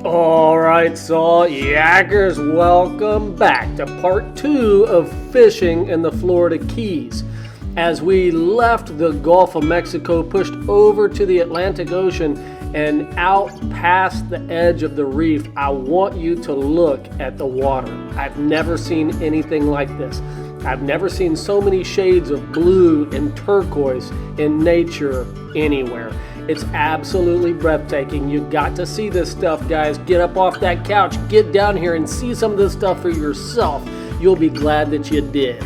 Alright, Salt Yackers, welcome back to part 2 of fishing in the Florida Keys. As we left the Gulf of Mexico, pushed over to the Atlantic Ocean, and out past the edge of the reef, I want you to look at the water. I've never seen anything like this. I've never seen so many shades of blue and turquoise in nature anywhere. It's absolutely breathtaking. You got to see this stuff, guys. Get up off that couch, get down here and see some of this stuff for yourself. You'll be glad that you did.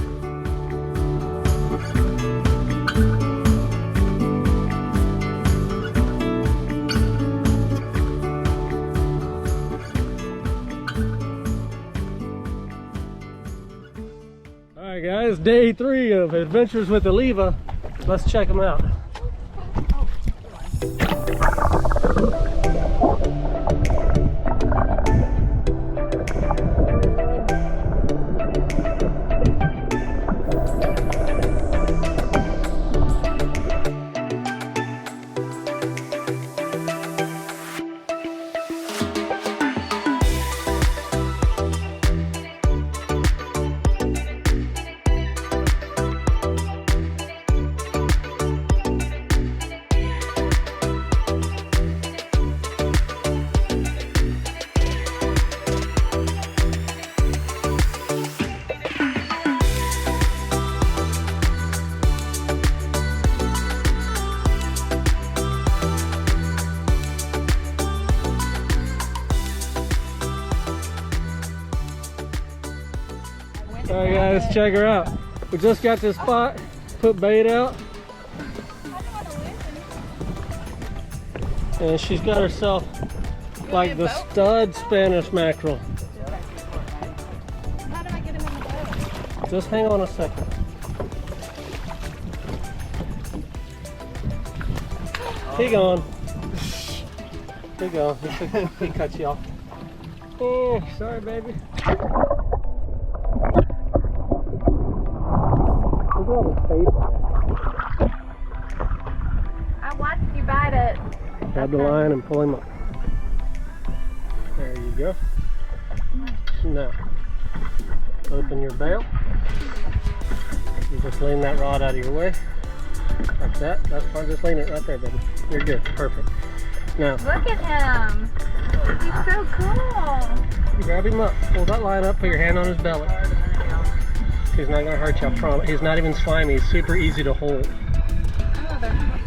Alright guys, day 3 of Adventures with Oliva. Let's check them out. Alright guys, check her out. We just got this spot, put bait out. And she's got herself like the stud Spanish mackerel. How do I get him in the boat? Just hang on a second. Keep going. Keep going. He cut you off. Oh, sorry baby. I watched you bite it. Grab the line and pull him up. There you go. Now, open your bail. You just lean that rod out of your way. Like that. That's fine. Just lean it right there, baby. You're good. Perfect. Now, Look at him. He's so cool. you grab him up. Pull that line up. Put your hand on his belly. He's not going to hurt you, I promise. He's not even slimy. He's super easy to hold.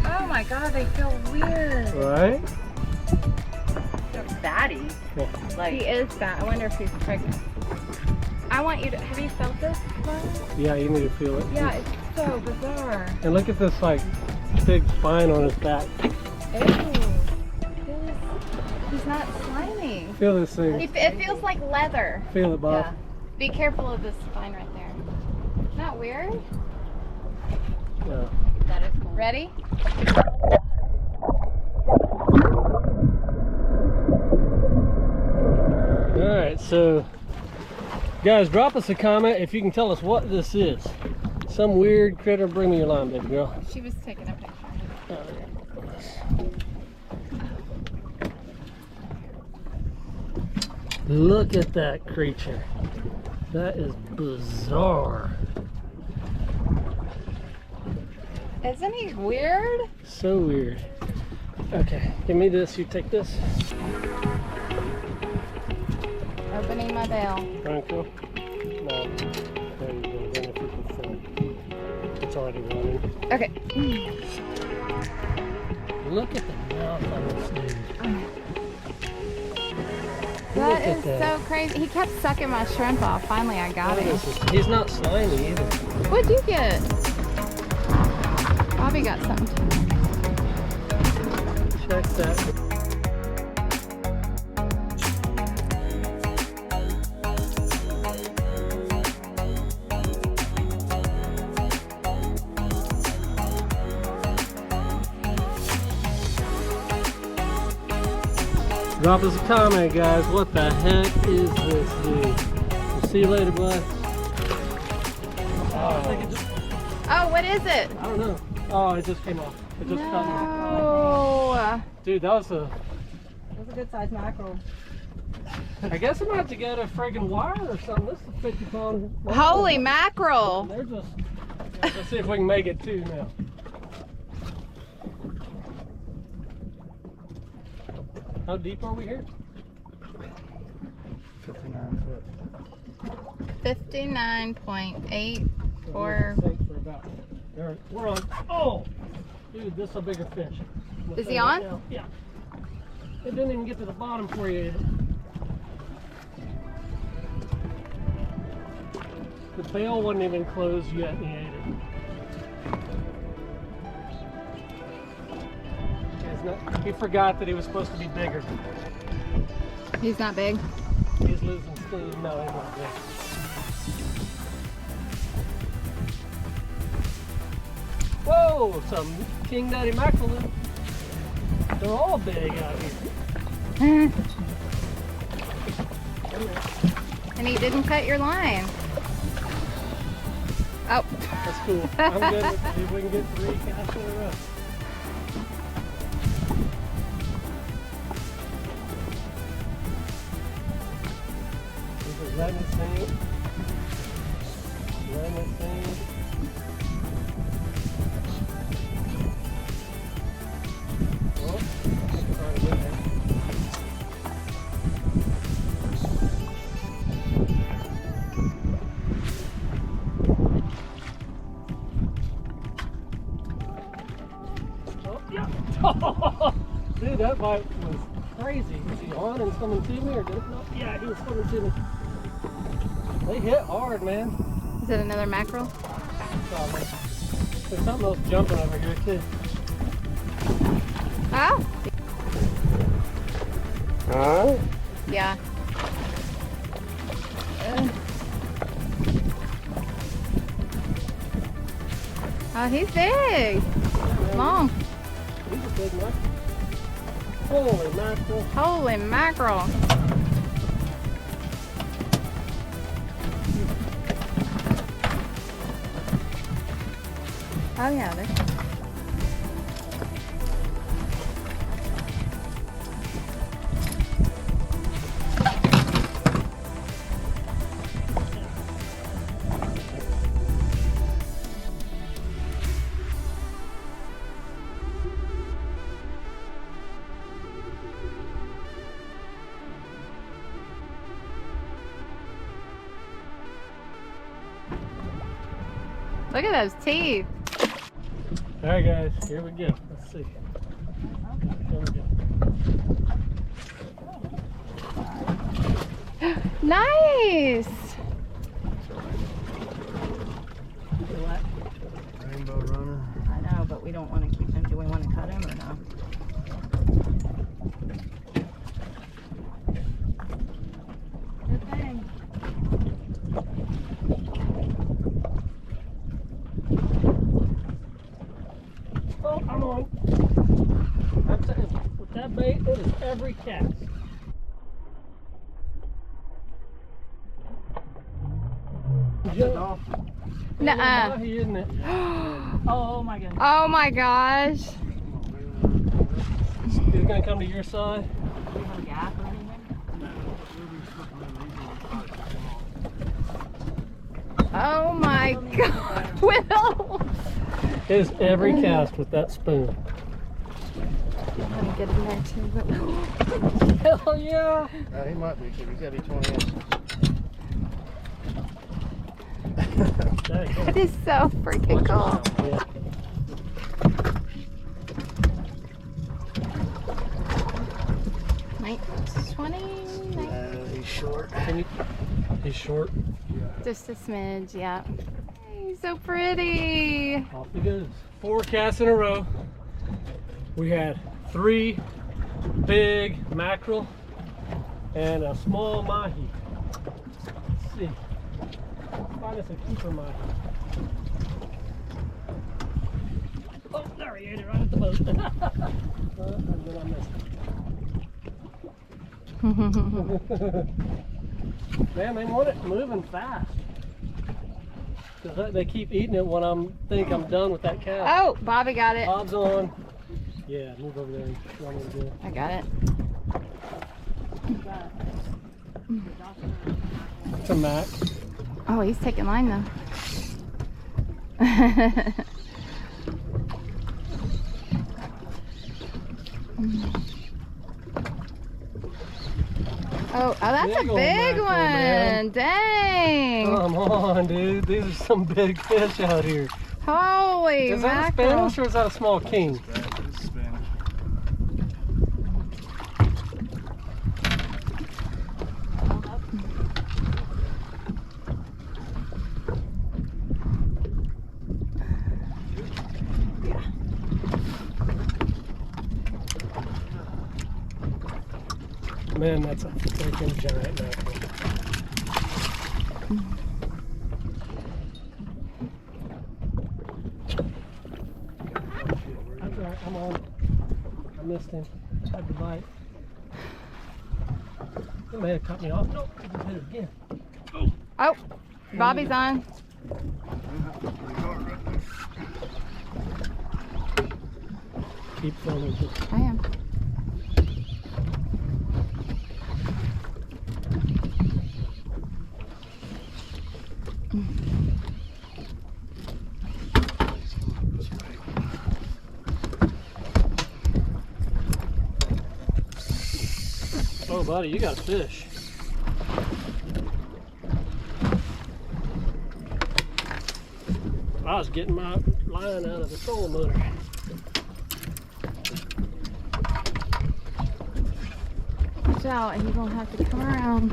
Oh my god, they feel weird. Right? They're fatty. Yeah. Like, he is fat. I wonder if he's pregnant. I want you to, have you felt this before? Yeah, you need to feel it. Yeah, it's so bizarre. And look at this like big spine on his back. Ew. He's not slimy. Feel this thing. It feels like leather. Feel it, Bob. Yeah. Be careful of this spine right there. Isn't that weird? Yeah. That is cool. Ready? Alright, so guys, drop us a comment if you can tell us what this is. Some weird critter. Bring me your line, baby girl. She was taking a picture. Look at that creature. That is bizarre. Isn't he weird? So weird. Okay, give me this. You take this. Opening my bail. Franco. No. There you go. Then if you can film. It's already running. Okay. Look at the mouth on this dude. That is so crazy. He kept sucking my shrimp off. Finally, I got him. He's not slimy either. What'd you get? Bobby got something. Check that. Drop us a comment, guys. What the heck is this dude? We'll see you later, bud. Oh, what is it? I don't know. Oh, it just came off. It just cut me. No. Dude, that was a That's a good sized mackerel. I guess I'm gonna have to get a friggin' wire or something. This is a 50-pound. Holy mackerel! They're just. Let's see if we can make it too now. How deep are we here? 59 foot. 59.8 or we're on. Oh, dude, this is a bigger fish. is he on? Right, yeah. It didn't even get to the bottom before you ate it. The bail wasn't even closed yet, and he ate it. He forgot that he was supposed to be bigger. He's not big. He's losing steam. No, he's not big. Whoa, some king daddy mackerel. They're all big out here. And he didn't cut your line. Oh. That's cool. I'm good with it. If we can get 3 casts in a row. This is letting it sink. Letting it sink. Oh, I think it's already in there. Dude, that bite was crazy. Was he on and swimming to me or did it not? Yeah, he was swimming to me. They hit hard, man. Is it another mackerel? Oh, man. There's something else jumping over here too. Oh. Alright. Yeah. Oh, he's big. Long. He's a big one. Holy mackerel. Holy mackerel. Oh yeah, there's. Look at those teeth. Alright guys, here we go. Let's see. Here we go. Nice. What? Rainbow runner. I know, but we don't want to keep him. Do we want to cut him or no? Good thing. Oh, I'm on. I'm saying, with that bait, it is every cast. Nuh-uh. Mahi, isn't it? Oh my goodness. Oh my gosh. He's gonna come to your side. Do we have a gap or anything? Oh my god. Will. It is every cast with that spoon. I'm gonna get in there too, but Hell yeah! He might be too. He's got to be 20 inches. that is so freaking cool. Yeah. Night 20. He's short. He's short. Just a smidge, yeah. He's so pretty. Off he goes. 4 casts in a row. We had 3 big mackerel and a small mahi. Let's see. Find us a keeper mahi. Oh, there he ate it right at the boat. And then I missed it. Man, they want it moving fast. Because they keep eating it when I think I'm done with that cast. Oh, Bobby got it. Bob's on. Yeah, move over there and run it again. I got it. It's a Mac. Oh, he's taking line though. Oh, that's Big a old big mackerel, one. man. Dang. Come on, dude. These are some big fish out here. Holy Is that a mackerel. Spanish or is that a small king? It's Spanish. Man, that's a freaking giant mackerel. That's all right, I'm on. I missed him. Had to bite. He may have cut me off. Nope, he just hit it again. Oh, Bobby's on. Keep filming. I am. Oh, buddy, you got a fish. I was getting my line out of the trolling motor. Watch out, and you're gonna have to come around.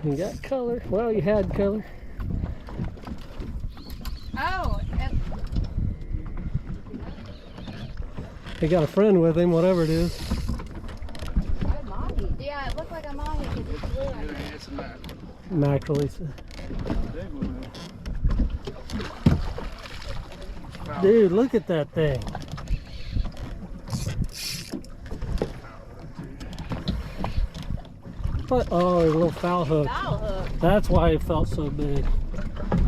You got color. Well, you had color. Oh, He got a friend with him, whatever it is. mahi. Yeah, it looked like a mahi because it's blue. Yeah, it's a Mac. Mackerel, he said. Big one, man. Dude, look at that thing. What? Oh, a little foul hook. Foul hook. That's why he felt so big.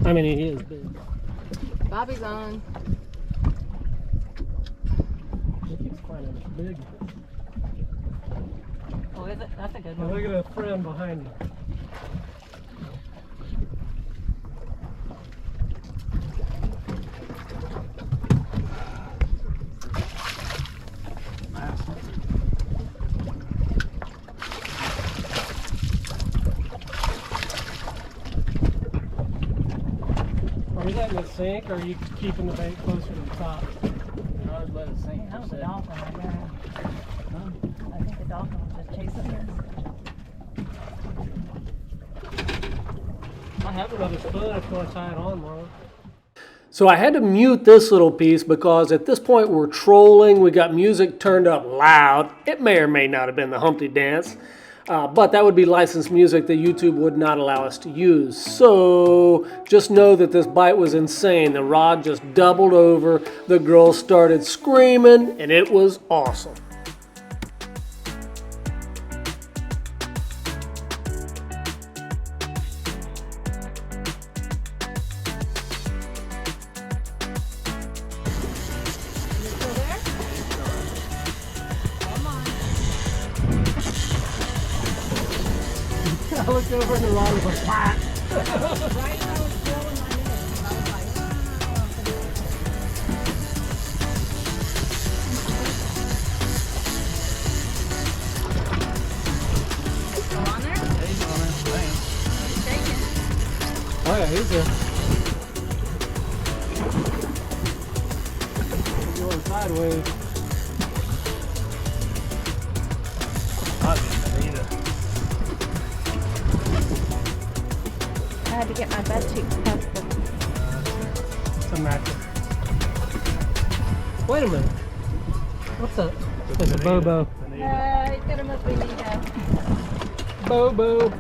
I mean, he is big. Bobby's on. He keeps finding it big. Oh, is it? That's a good Now look at that friend behind you. Are you letting it sink or are you keeping the bait closer to the top? I was letting it sink. That was a dolphin right there. I think the dolphin was just chasing her. I have another spoon if you want to tie it on, Marlon. So I had to mute this little piece because at this point we're trolling. We got music turned up loud. It may or may not have been the Humpty Dance. But that would be licensed music that YouTube would not allow us to use. So just know that this bite was insane. The rod just doubled over. The girl started screaming, and it was awesome. I looked over and the rod was like, flat. Right when I was blowing my nose, I was like, Go on there. He's on it. Thanks. He's shaking. Oh yeah, he's there. He's going sideways. I had to get my butt cheeks past them. It's a mackerel. Wait a minute. What's up? It's a Bobo. He's gonna must be Nita. Bobo.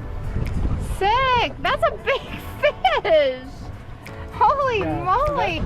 Sick! That's a big fish! Holy moly!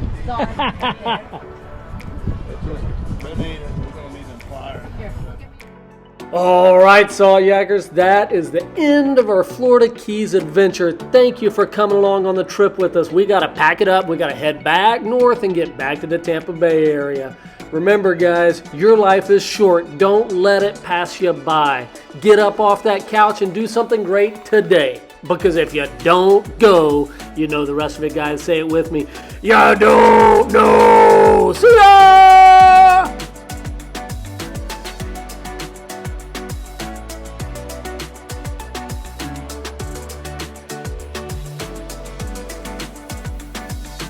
All right, Salt Yackers, that is the end of our Florida Keys adventure. Thank you for coming along on the trip with us. We got to pack it up. We got to head back north and get back to the Tampa Bay area. Remember, guys, your life is short. Don't let it pass you by. Get up off that couch and do something great today. Because if you don't go, you know the rest of it, guys. Say it with me. You don't know. See ya!